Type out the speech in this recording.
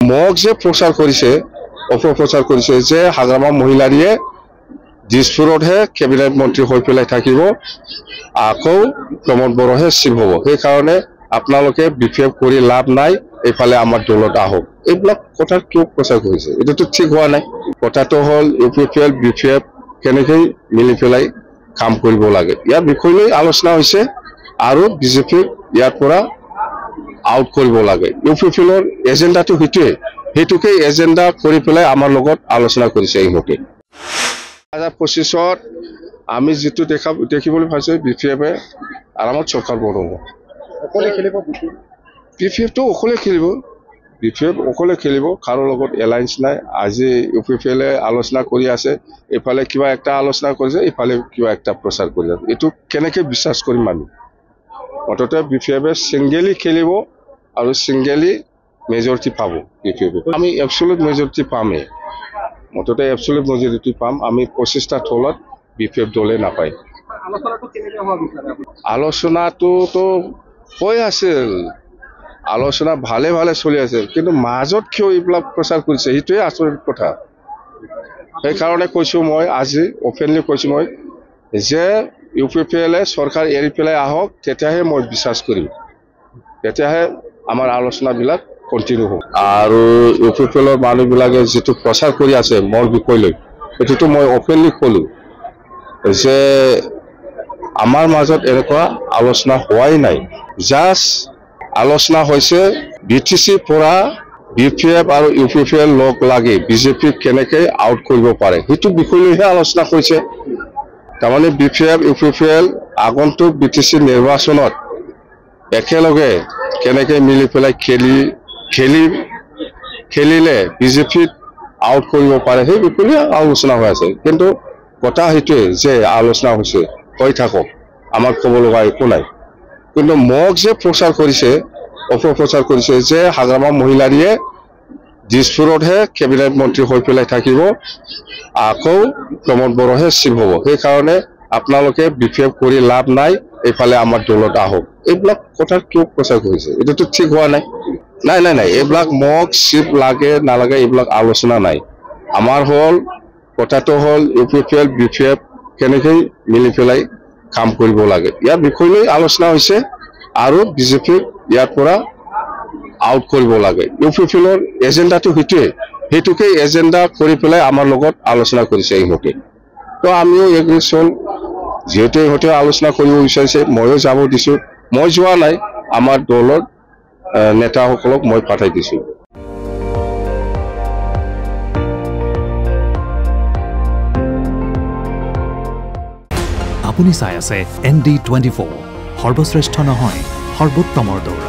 mug যে প্রচার করেছে অপপ্রচার করেছে যে হাগ্রামা মহিলারিয়ে দিছপুরতহে কেবিনেট মন্ত্রী হয়ে পেলাই থাকিব আকৌ প্রমোদ বড়োহে চিফ হব সেই কারণে আপনালোকে বিপিএফ করে লাভ নাই এইফালে আমার দলত আহক এইবিলাক কথা কিয় প্রচার করেছে এটাতো ঠিক হওয়া নাই কথাটো হল ইউপিপিএল বিপিএফ কেনেকৈ মিলি পেলাই কাম কৰিব লাগে ইয়াৰ বিষয় লৈ আলোচনা হৈছে আৰু বিজেপি ইয়াৰ পৰা আউট কৰিব লাগে ইউপিপিএলৰ এজেন্ডাটো হেতুকে এজেন্ডা কৰি পেলাই আমাৰ লগত আলোচনা কৰিছে ইহঁতে 2025 আমি যেটো দেখিবলৈ পাইছো বিপিএফে আৰামত চৰকাৰ বনাব অকলে খেলিব বিপিএফ তো অকলে খেলিব বিপিএফ অকলে খেলিব কাৰো লগত এলায়েন্স নাই আজি ইউপিপিএলে আলোচনা কৰি আছে এফালে কিবা একটা আলোচনা কৰিছে এফালে কিবা একটা প্ৰচাৰ কৰি আছে এটো কেনেকৈ বিশ্বাস কৰিম আমি অততে বিপিএফে সিঙ্গেলি খেলিব আৰু সিঙ্গেলি মেজৰিটি পাব বিপিএফে আমি এবসলিউট মেজৰিটি পামে মততে এবসলিউট মেজৰিটি পাম আমি 25টা থলত বিপিএফ দলে নাপায় আলোচনাটো কেনেকৈ হোৱা বিচাৰে আলোচনাটো তো হৈ আছিল আলোচনা ভালে চলি আছে কিন্তু মাজত কিয় এইবিলাক প্ৰচাৰ কৰিছে এইটোৱে আচৰিত কথা এই কাৰণে কৈছো মই আজি ওপেনলি কৈছো মই যে ইউপিপিএলে চৰকাৰ এৰি পেলাই আহক তেতিয়াহে মই বিশ্বাস কৰিম তেতিয়াহে আমাৰ আলোচনাবিলাক কন্টিনিউ হ'ব আৰু ইউপিপিএলৰ মানুহবিলাকে যেটো প্ৰচাৰ কৰি আছে মোৰ বিষয় লৈ এটোতো মই ওপেনলি কলো যে আমাৰ মাজত এনেকুৱা আলোচনা হোৱাই নাই জাস্ট আলোচনা হৈছে বিটিসি পৰা বিপিএফ আৰু ইউপিপিএল লগ লাগি বিজেপি কেনেকৈ আউট কৰিব পাৰে হেতু বিষয় লৈহে আলোচনা কৰিছে তাৰমানে বিপিএফ ইউপিপিএল আগন্তুক বিটিসি নিৰ্বাচনত একেলগে কেনেকৈ মিলি পেলাই খেলিলে বিজেপি আউট কৰিব পাৰে সেই বিষয়ে আলোচনা হৈ আছে কিন্তু কথা হেতুৱে যে আলোচনা হৈছে হৈ থাকক আমাৰ ক'ব লগা একো নাই কিন্তু মগ যে প্রচার করেছে অপপ্রচার করেছে যে হাগ্রামা মহিলারিয়ে দিছপুরতহে কেবিনেট মন্ত্রী হয়ে পেলাই থাকিব আকৌ প্রমোদ বড়োহে চিফ হব সেই কারণে আপনালোকে বিপিএফ করে লাভ নাই এইফালে আমার দলত আহক এইবিলাক কথা কিয় প্রচার করেছে এটাতো ঠিক হওয়া নাই নাই এইবিলাক মগ চিফ লাগে নালাগে এইবিলাক আলোচনা নাই আমার হল কথাটো হল ইউপিপিএল বিপিএফ কেনেকৈ মিলি পেলাই কাম কৰিব লাগে ইয়াৰ বিষয় লৈ আলোচনা হৈছে আৰু বিজেপি ইয়াৰ পৰা আউট কৰিব লাগে ইউপিপিএলৰ এজেন্ডাটো হেতুকে এজেন্ডা কৰি পেলাই আমাৰ লগত আলোচনা কৰিছে ইহঁতে তো আমিও এগ্ৰিছন যেহেতু ইহঁতে আলোচনা কৰিব বিচাৰিছে ময়ো যাব দিছো মই যোৱা নাই আমাৰ দলৰ নেতাসকলক মই পাঠাই দিছো আপুনি চাই আছে ND24 সৰ্বশ্ৰেষ্ঠ নহয় সৰ্বোত্তমৰ দৌৰ